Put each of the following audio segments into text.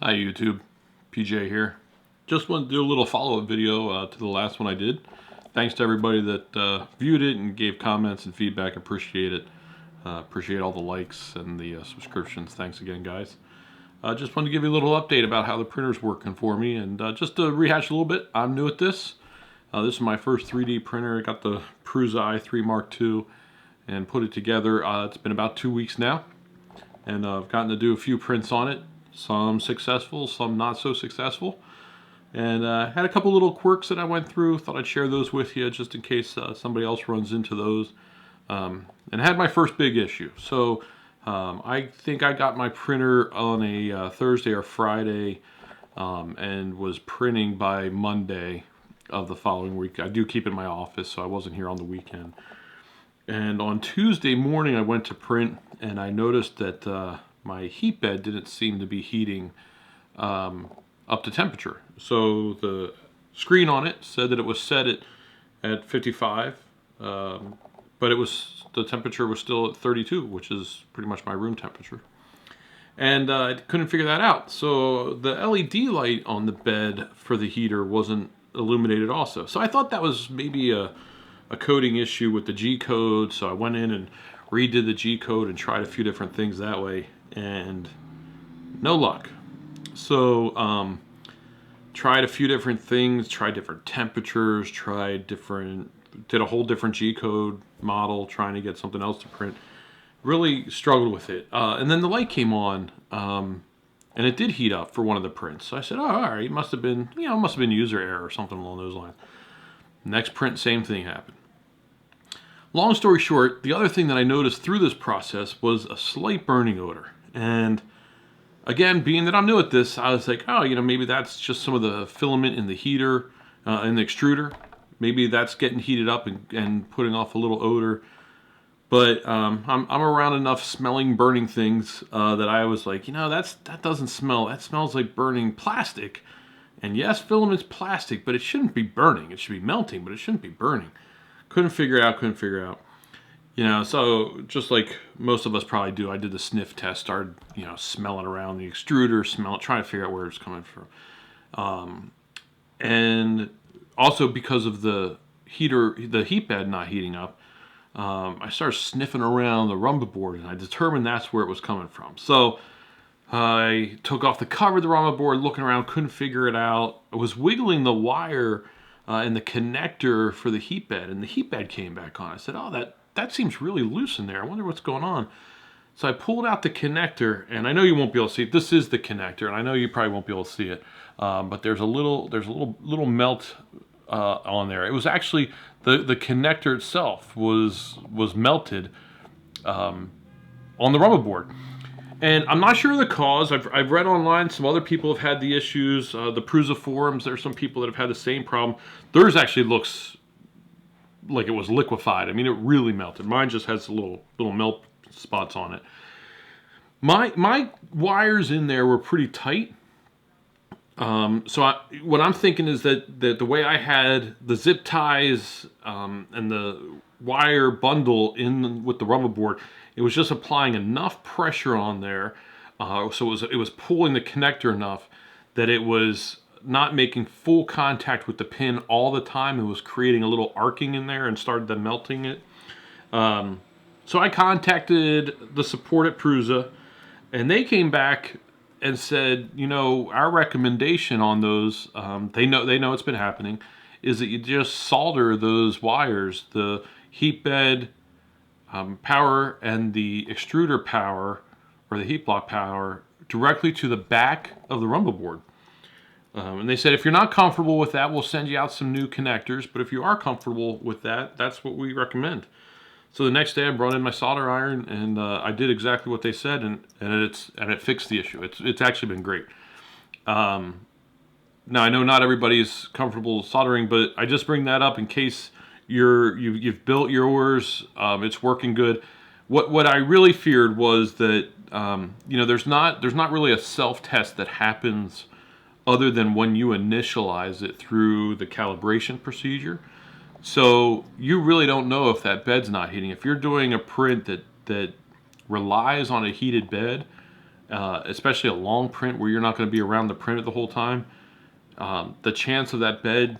Hi YouTube, PJ here. Just wanted to do a little follow-up video to the last one I did. Thanks to everybody that viewed it and gave comments and feedback. Appreciate it. Appreciate all the likes and the subscriptions. Thanks again, guys. Just wanted to give you a little update about how the printer's working for me, and just to rehash a little bit, I'm new at this. This is my first 3D printer. I got the Prusa i3 Mark II and put it together. It's been about 2 weeks now, and I've gotten to do a few prints on it. Some successful, some not so successful. And had a couple little quirks that I went through. Thought I'd share those with you just in case somebody else runs into those. And had my first big issue. So I think I got my printer on a Thursday or Friday and was printing by Monday of the following week. I do keep it in my office, so I wasn't here on the weekend. And on Tuesday morning I went to print and I noticed that my heat bed didn't seem to be heating up to temperature. So the screen on it said that it was set at 55, but the temperature was still at 32, which is pretty much my room temperature. And I couldn't figure that out. So the LED light on the bed for the heater wasn't illuminated also. So I thought that was maybe a coding issue with the G code. So I went in and redid the G code and tried a few different things that way, and no luck. So tried a few different things, tried different temperatures, did a whole different G code model trying to get something else to print. Really struggled with it. And then the light came on, and it did heat up for one of the prints. So I said, oh, all right, it must have been user error or something along those lines. Next print, same thing happened. Long story short, the other thing that I noticed through this process was a slight burning odor. And again, being that I'm new at this, I was like, oh, maybe that's just some of the filament in the heater, in the extruder. Maybe that's getting heated up and putting off a little odor. But I'm around enough smelling burning things that I was like, that doesn't smell. That smells like burning plastic. And yes, filament's plastic, but it shouldn't be burning. It should be melting, but it shouldn't be burning. Couldn't figure it out. So just like most of us probably do, I did the sniff test, started, smelling around the extruder, trying to figure out where it's coming from. And also because of the heat bed not heating up, I started sniffing around the rumba board, and I determined that's where it was coming from. So I took off the cover of the rumba board, looking around, couldn't figure it out. I was wiggling the wire in the connector for the heat bed, and the heat bed came back on. I said, oh, that seems really loose in there. I wonder what's going on. So I pulled out the connector, and I know you won't be able to see it. This is the connector, and I know you probably won't be able to see it, but there's a little melt on there. It was actually the connector itself was melted on the rumba board. And I'm not sure of the cause. I've read online some other people have had the issues. The Prusa forums, there's some people that have had the same problem. Theirs actually looks like it was liquefied. I mean, it really melted. Mine just has little melt spots on it. My wires in there were pretty tight. What I'm thinking is that the way I had the zip ties and the wire bundle in with the rubber board, it was just applying enough pressure on there, so it was pulling the connector enough that it was not making full contact with the pin all the time. It was creating a little arcing in there and started then melting it. So I contacted the support at Prusa, and they came back and said, our recommendation on those, they know it's been happening, is that you just solder those wires, the heat bed power and the extruder power, or the heat block power, directly to the back of the rumba board. And they said, if you're not comfortable with that, we'll send you out some new connectors, but if you are comfortable with that, that's what we recommend. So the next day I brought in my solder iron, and I did exactly what they said, and it fixed the issue. It's actually been great. Now I know not everybody's comfortable soldering, but I just bring that up in case you've built yours, it's working good. What I really feared was that there's not really a self-test that happens other than when you initialize it through the calibration procedure. So you really don't know if that bed's not heating. If you're doing a print that relies on a heated bed, especially a long print where you're not going to be around the printer the whole time. The chance of that bed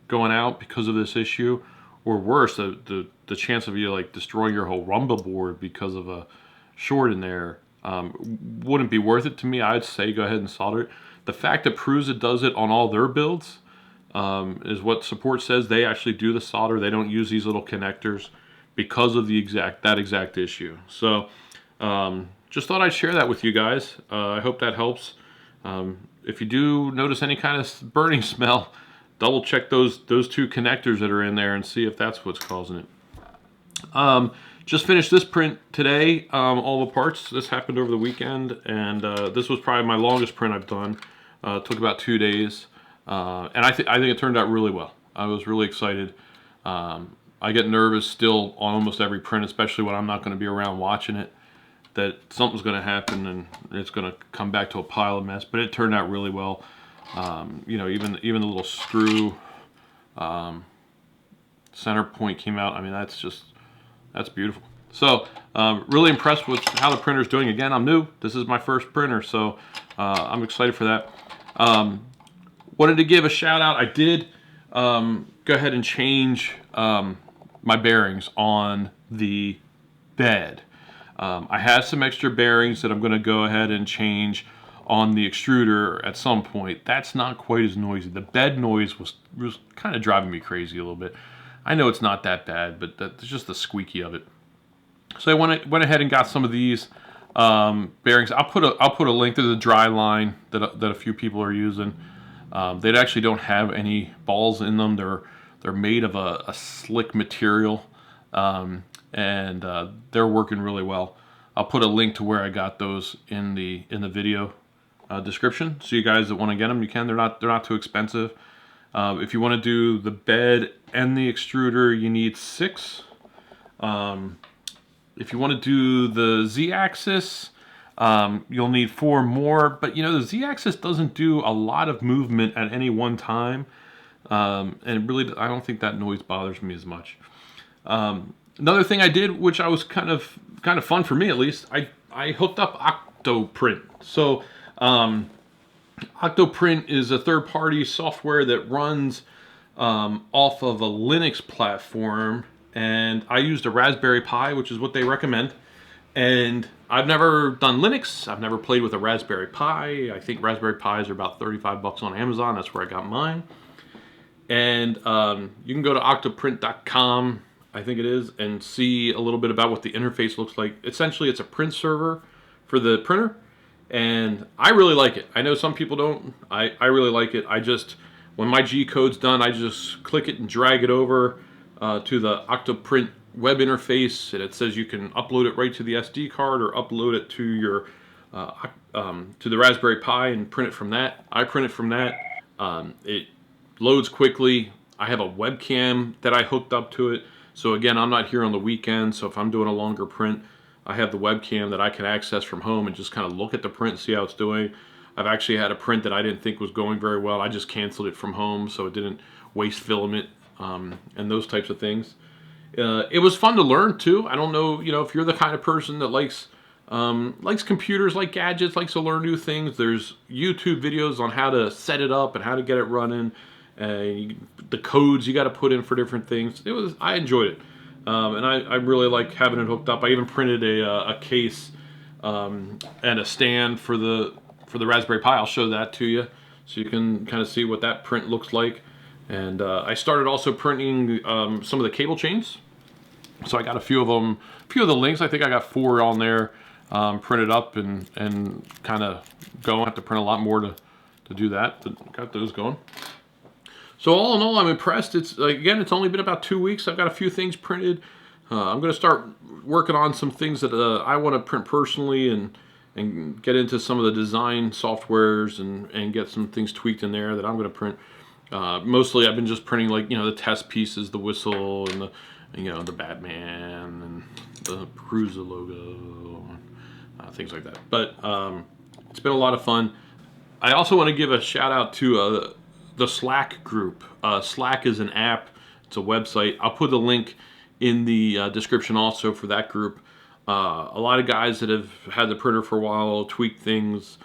going out because of this issue, or worse, the chance of you like destroying your whole rumble board because of a short in there, wouldn't be worth it to me. I'd say go ahead and solder it. The fact that Prusa does it on all their builds is what support says. They actually do the solder. They don't use these little connectors because of that exact issue. So just thought I'd share that with you guys. I hope that helps. If you do notice any kind of burning smell, double check those two connectors that are in there and see if that's what's causing it. Just finished this print today, all the parts. This happened over the weekend, and this was probably my longest print I've done. Took about 2 days, and I think it turned out really well. I was really excited. I get nervous still on almost every print, especially when I'm not going to be around watching it, that something's going to happen and it's going to come back to a pile of mess. But it turned out really well. You know, even the little screw center point came out. I mean, that's beautiful. So really impressed with how the printer's doing. Again, I'm new. This is my first printer, so I'm excited for that. Wanted to give a shout out. I did go ahead and change my bearings on the bed. I have some extra bearings that I'm going to go ahead and change on the extruder at some point. That's not quite as noisy. The bed noise was kind of driving me crazy a little bit. I know it's not that bad, but that's just the squeaky of it. So I went ahead and got some of these bearings. I'll put a link to the dry line that a few people are using. They actually don't have any balls in them. They're made of a slick material, and they're working really well. I'll put a link to where I got those in the video description, so you guys that want to get them, you can. They're not too expensive. If you want to do the bed and the extruder, you need 6. If you want to do the Z-axis, you'll need 4 more. But you know, the Z-axis doesn't do a lot of movement at any one time, and really, I don't think that noise bothers me as much. Another thing I did, which I was kind of fun for me at least, I hooked up Octoprint. So Octoprint is a third-party software that runs off of a Linux platform, and I used a Raspberry Pi, which is what they recommend. And I've never done Linux. I've never played with a Raspberry Pi. I think Raspberry Pis are about 35 bucks on Amazon. That's where I got mine. And you can go to octoprint.com, I think it is, and see a little bit about what the interface looks like. Essentially, it's a print server for the printer, and I really like it. I know some people don't. I really like it. When my G-code's done, I just click it and drag it over to the Octoprint web interface, and it says you can upload it right to the SD card or upload it to your to the Raspberry Pi and print it from that. I print it from that. It loads quickly. I have a webcam that I hooked up to it. So again, I'm not here on the weekend, so if I'm doing a longer print, I have the webcam that I can access from home and just kind of look at the print and see how it's doing. I've actually had a print that I didn't think was going very well. I just canceled it from home so it didn't waste filament and those types of things. It was fun to learn too. I don't know, if you're the kind of person that likes computers, like gadgets, likes to learn new things. There's YouTube videos on how to set it up and how to get it running. The codes you got to put in for different things. I enjoyed it, and I really like having it hooked up. I even printed a case and a stand for the Raspberry Pi. I'll show that to you so you can kind of see what that print looks like. And I started also printing some of the cable chains. So I got a few of them, a few of the links. I think I got 4 on there printed up and kind of going. I have to print a lot more to do that, but got those going. So all in all, I'm impressed. It's only been about 2 weeks. I've got a few things printed. I'm going to start working on some things that I want to print personally and get into some of the design softwares and get some things tweaked in there that I'm going to print. Mostly I've been just printing the test pieces, the whistle and the Batman and the Prusa logo, things like that. But it's been a lot of fun. I also want to give a shout out to the Slack group. Slack is an app. It's a website. I'll put the link in the description also for that group. A lot of guys that have had the printer for a while, tweak things.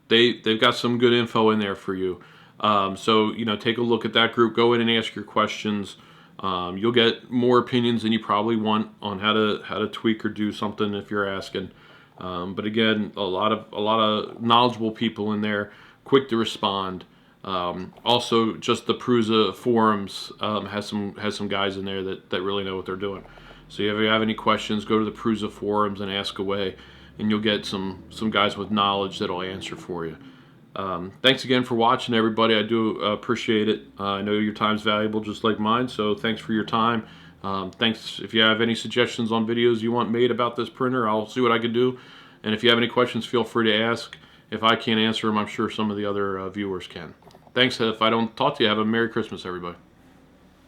They've got some good info in there for you. So take a look at that group. Go in and ask your questions. You'll get more opinions than you probably want on how to tweak or do something if you're asking. But again, a lot of knowledgeable people in there, quick to respond. Also, just the Prusa forums has some guys in there that really know what they're doing. So if you have any questions, go to the Prusa forums and ask away, and you'll get some guys with knowledge that'll answer for you. Thanks again for watching, everybody. I do appreciate it. I know your time's valuable just like mine, so thanks for your time. Thanks. If you have any suggestions on videos you want made about this printer, I'll see what I can do. And if you have any questions, feel free to ask. If I can't answer them, I'm sure some of the other viewers can. Thanks. If I don't talk to you, have a Merry Christmas, everybody.